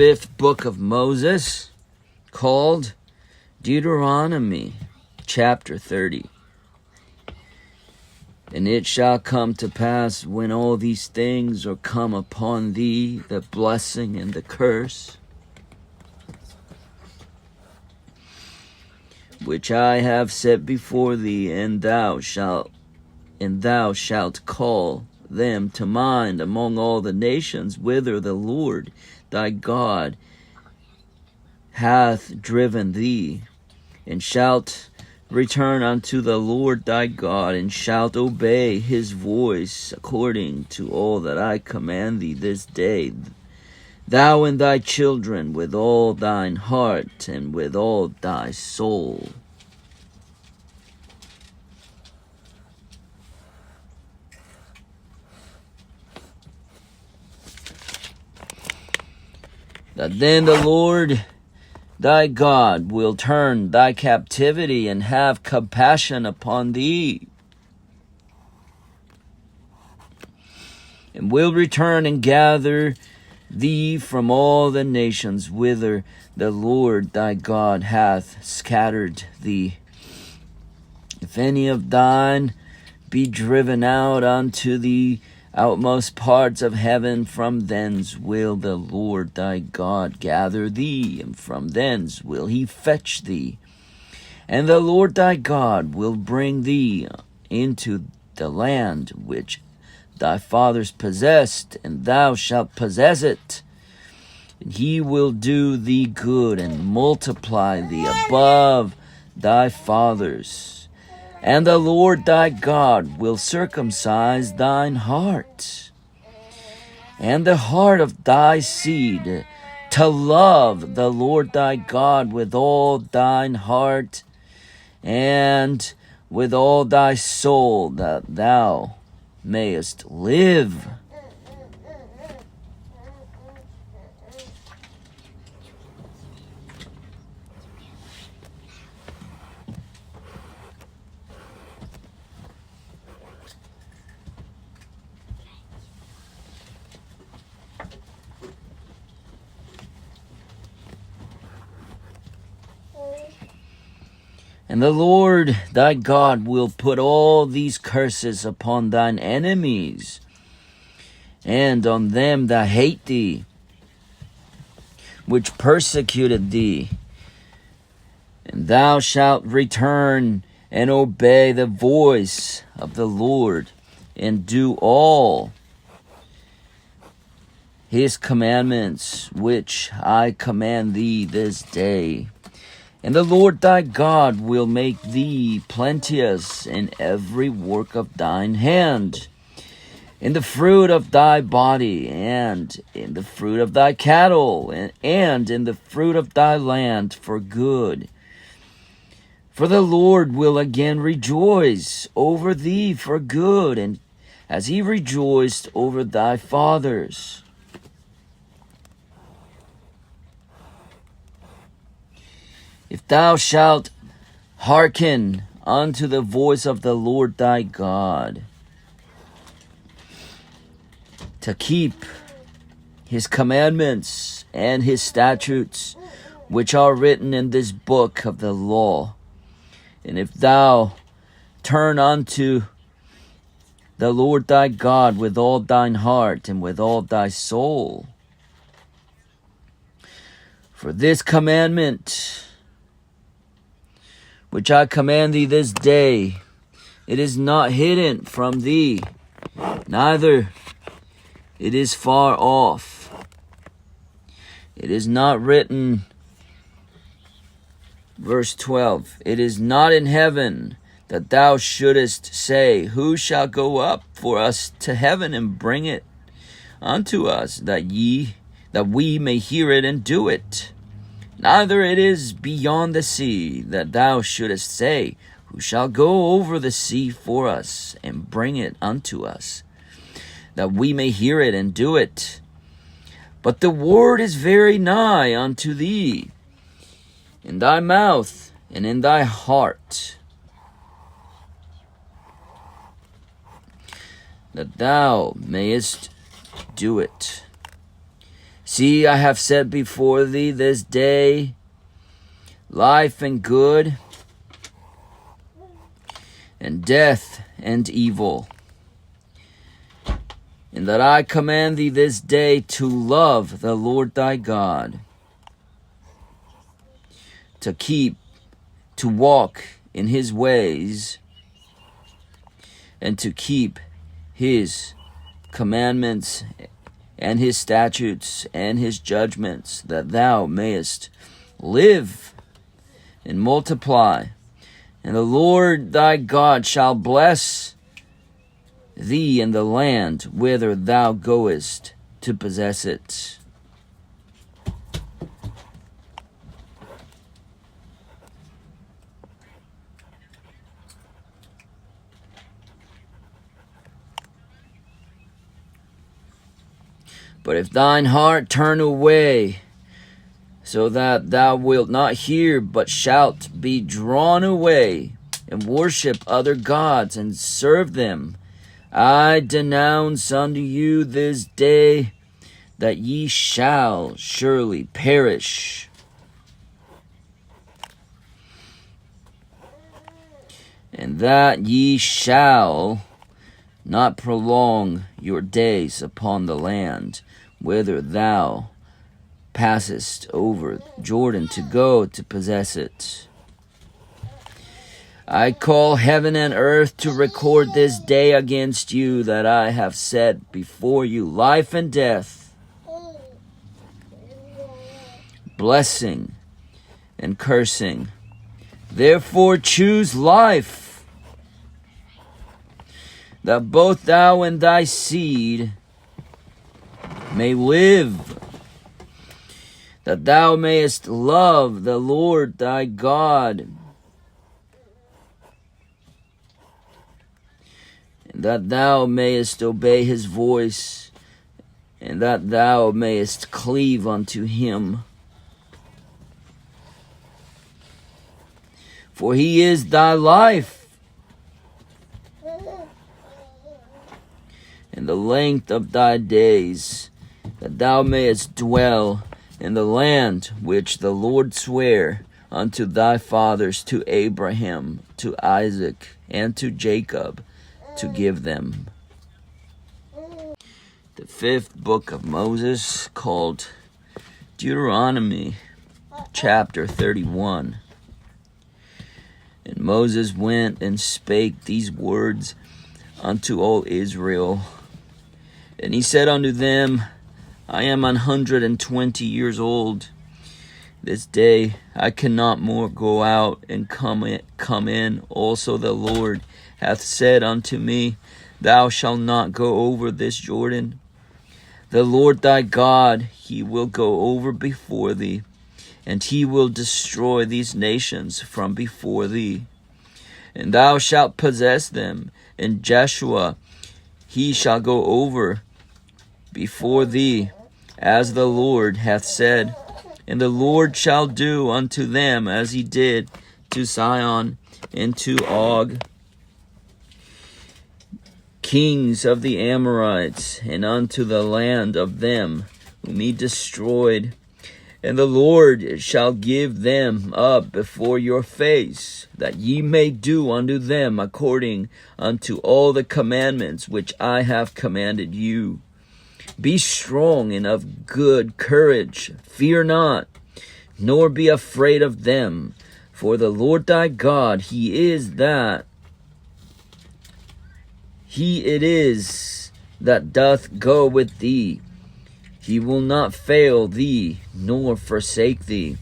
fifth book of Moses, called Deuteronomy, chapter 30. And it shall come to pass, when all these things are come upon thee, the blessing and the curse, which I have set before thee, and thou shalt call them to mind among all the nations whither the Lord thy God hath driven thee, and shalt return unto the Lord thy God, and shalt obey his voice according to all that I command thee this day, thou and thy children, with all thine heart and with all thy soul. That then the Lord thy God will turn thy captivity and have compassion upon thee, and will return and gather thee from all the nations whither the Lord thy God hath scattered thee. If any of thine be driven out unto the outmost parts of heaven, from thence will the Lord thy God gather thee, and from thence will he fetch thee. And the Lord thy God will bring thee into the land which thy fathers possessed, and thou shalt possess it. And he will do thee good, and multiply thee above thy fathers. And the Lord thy God will circumcise thine heart, and the heart of thy seed, to love the Lord thy God with all thine heart and with all thy soul, that thou mayest live. And the Lord thy God will put all these curses upon thine enemies, and on them that hate thee, which persecuted thee. And thou shalt return and obey the voice of the Lord, and do all his commandments, which I command thee this day. And the Lord thy God will make thee plenteous in every work of thine hand, in the fruit of thy body, and in the fruit of thy cattle, and in the fruit of thy land, for good. For the Lord will again rejoice over thee for good, and as he rejoiced over thy fathers. If thou shalt hearken unto the voice of the Lord thy God, to keep his commandments and his statutes, which are written in this book of the law, and if thou turn unto the Lord thy God with all thine heart and with all thy soul, for this commandment which I command thee this day, it is not hidden from thee, neither it is far off. It is not written, verse 12, it is not in heaven, that thou shouldest say, who shall go up for us to heaven and bring it unto us, that we may hear it and do it. Neither it is beyond the sea, that thou shouldest say, who shall go over the sea for us and bring it unto us, that we may hear it and do it. But the word is very nigh unto thee, in thy mouth and in thy heart, that thou mayest do it. See, I have set before thee this day life and good, and death and evil. And that I command thee this day to love the Lord thy God, to walk in his ways, and to keep his commandments and his statutes and his judgments, that thou mayest live and multiply. And the Lord thy God shall bless thee in the land whither thou goest to possess it. But if thine heart turn away, so that thou wilt not hear, but shalt be drawn away, and worship other gods, and serve them, I denounce unto you this day that ye shall surely perish. And that ye shall not prolong your days upon the land whither thou passest over Jordan to go to possess it. I call heaven and earth to record this day against you, that I have set before you life and death, blessing and cursing. Therefore choose life, that both thou and thy seed may live, that thou mayest love the Lord thy God, and that thou mayest obey his voice, and that thou mayest cleave unto him. For he is thy life, and the length of thy days, that thou mayest dwell in the land which the Lord sware unto thy fathers, to Abraham, to Isaac, and to Jacob, to give them. The fifth book of Moses, called Deuteronomy, chapter 31. And Moses went and spake these words unto all Israel. And he said unto them, I am 120 years old. This day I cannot more go out and come in. Also the Lord hath said unto me, Thou shalt not go over this Jordan. The Lord thy God, he will go over before thee, and he will destroy these nations from before thee. And thou shalt possess them. And Joshua, he shall go over before thee, as the Lord hath said. And the Lord shall do unto them as he did to Sihon and to Og, kings of the Amorites, and unto the land of them whom he destroyed. And the Lord shall give them up before your face, that ye may do unto them according unto all the commandments which I have commanded you. Be strong and of good courage, fear not, nor be afraid of them. For the Lord thy God, He it is that doth go with thee. He will not fail thee, nor forsake thee.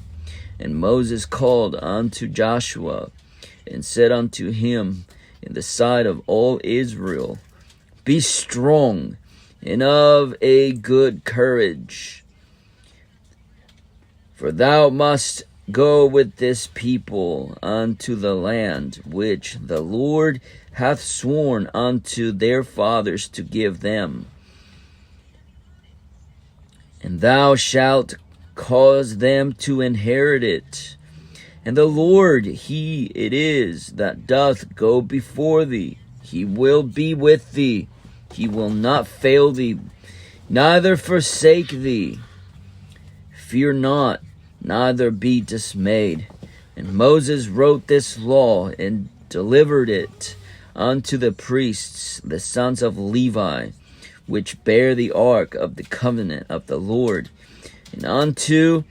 And Moses called unto Joshua, and said unto him in the sight of all Israel, Be strong and of a good courage, for thou must go with this people unto the land which the Lord hath sworn unto their fathers to give them. And thou shalt cause them to inherit it. And the Lord, He it is that doth go before thee. He will be with thee. He will not fail thee, neither forsake thee. fear not, neither be dismayed. And Moses wrote this law and delivered it unto the priests, the sons of Levi, which bear the ark of the covenant of the Lord, and unto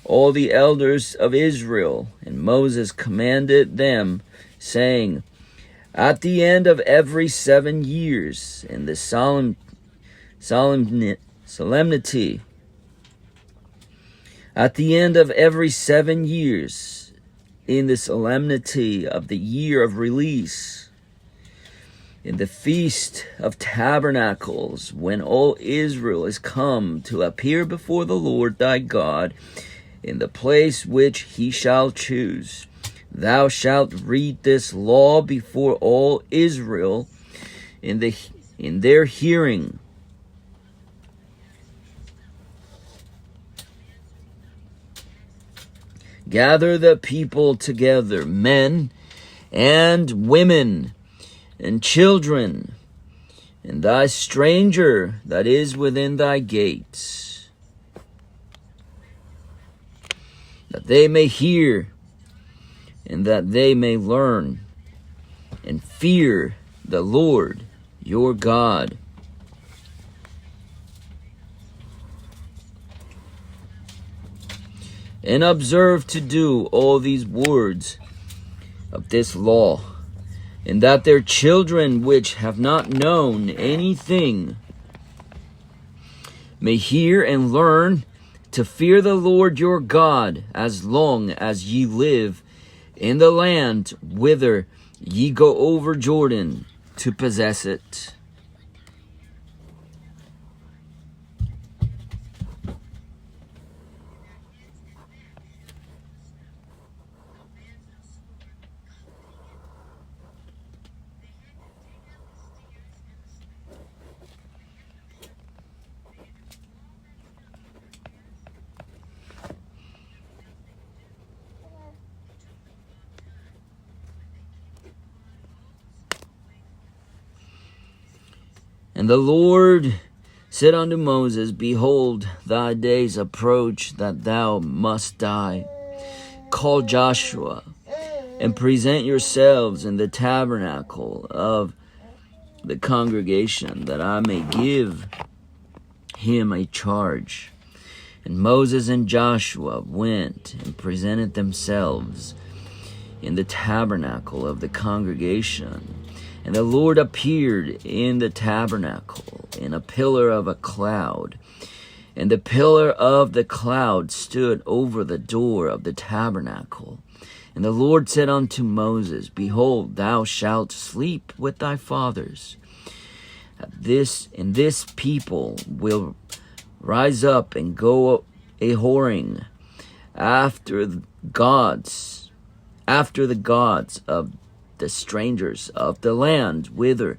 all the elders of Israel. And Moses commanded them, saying, at the end of every 7 years, in the solemnity, at the end of every 7 years, in the solemnity of the year of release, in the feast of tabernacles, when all Israel is come to appear before the Lord thy God, in the place which he shall choose, thou shalt read this law before all Israel in their hearing. Gather the people together, men and women and children, and thy stranger that is within thy gates, that they may hear, and that they may learn and fear the Lord your God. And observe to do all these words of this law, and that their children which have not known anything may hear and learn to fear the Lord your God, as long as ye live in the land whither ye go over Jordan to possess it. And the Lord said unto Moses, behold, thy days approach that thou must die. Call Joshua, and present yourselves in the tabernacle of the congregation, that I may give him a charge. And Moses and Joshua went and presented themselves in the tabernacle of the congregation. And the Lord appeared in the tabernacle in a pillar of a cloud. And the pillar of the cloud stood over the door of the tabernacle. And the Lord said unto Moses, behold, thou shalt sleep with thy fathers. And this people will rise up and go a-whoring after the gods of the strangers of the land whither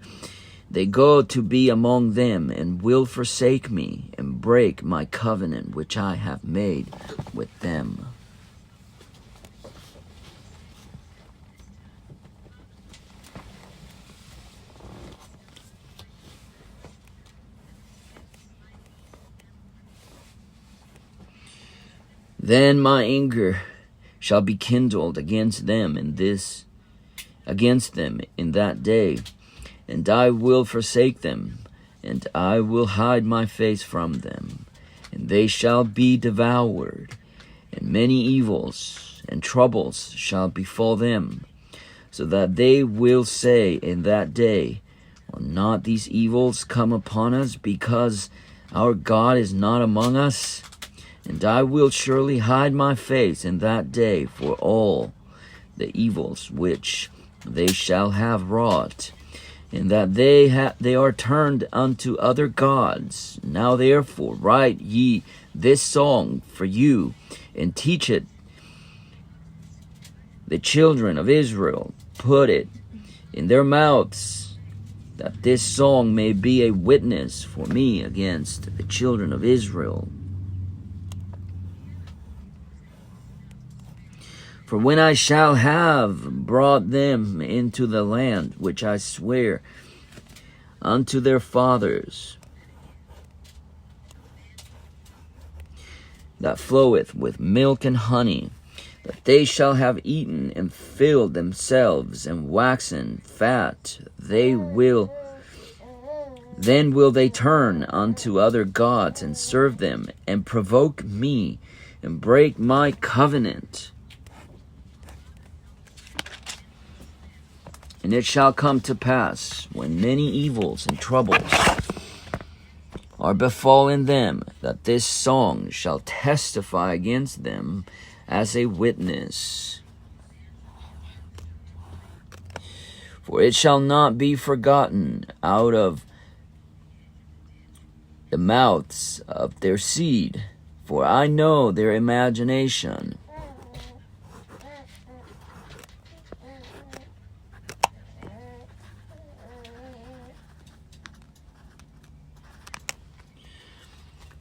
they go to be among them, and will forsake me and break my covenant which I have made with them. Then my anger shall be kindled against them in that day, and I will forsake them, and I will hide my face from them, and they shall be devoured, and many evils and troubles shall befall them, so that they will say in that day, will not these evils come upon us, because our God is not among us? And I will surely hide my face in that day for all the evils which they shall have wrought, and that they are turned unto other gods. Now therefore write ye this song for you, and teach it the children of Israel. Put it in their mouths, that this song may be a witness for me against the children of Israel. For when I shall have brought them into the land which I swear unto their fathers, that floweth with milk and honey, that they shall have eaten and filled themselves and waxen fat, then will they turn unto other gods and serve them, and provoke me, and break my covenant. And it shall come to pass, when many evils and troubles are befallen them, that this song shall testify against them as a witness. For it shall not be forgotten out of the mouths of their seed, for I know their imagination.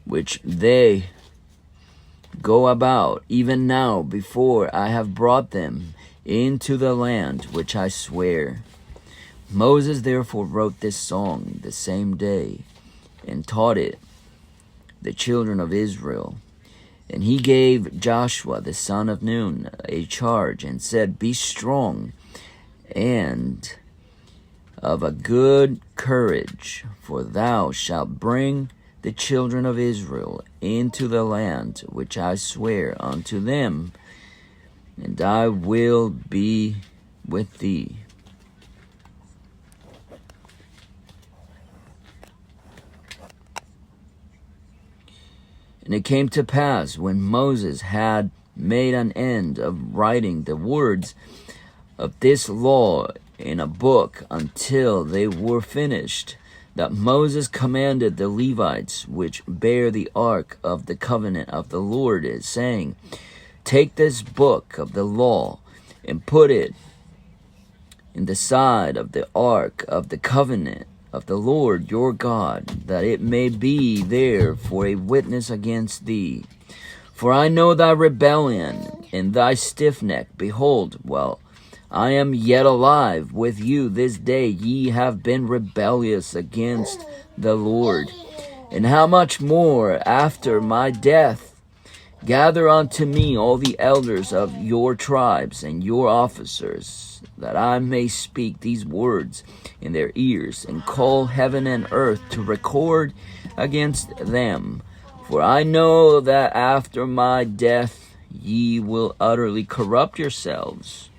Which they go about even now before I have brought them into the land which I swear. Moses therefore wrote this song the same day, and taught it the children of Israel. And he gave Joshua the son of Nun a charge, and said, Be strong and of a good courage, for thou shalt bring the children of Israel into the land which I swear unto them, and I will be with thee. And it came to pass, when Moses had made an end of writing the words of this law in a book until they were finished, that Moses commanded the Levites which bear the ark of the covenant of the Lord, saying, Take this book of the law, and put it in the side of the ark of the covenant of the Lord your God, that it may be there for a witness against thee. For I know thy rebellion and thy stiff neck. Behold, while I am yet alive with you this day, ye have been rebellious against the Lord. And how much more after my death? Gather unto me all the elders of your tribes and your officers, that I may speak these words in their ears, and call heaven and earth to record against them. For I know that after my death ye will utterly corrupt yourselves,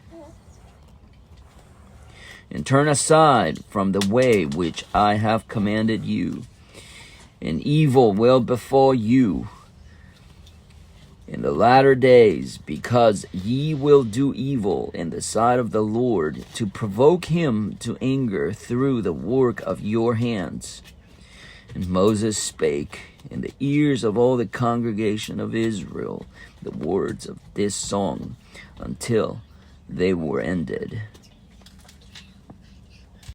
and turn aside from the way which I have commanded you, and evil will befall you in the latter days, because ye will do evil in the sight of the Lord, to provoke him to anger through the work of your hands. And Moses spake in the ears of all the congregation of Israel the words of this song until they were ended.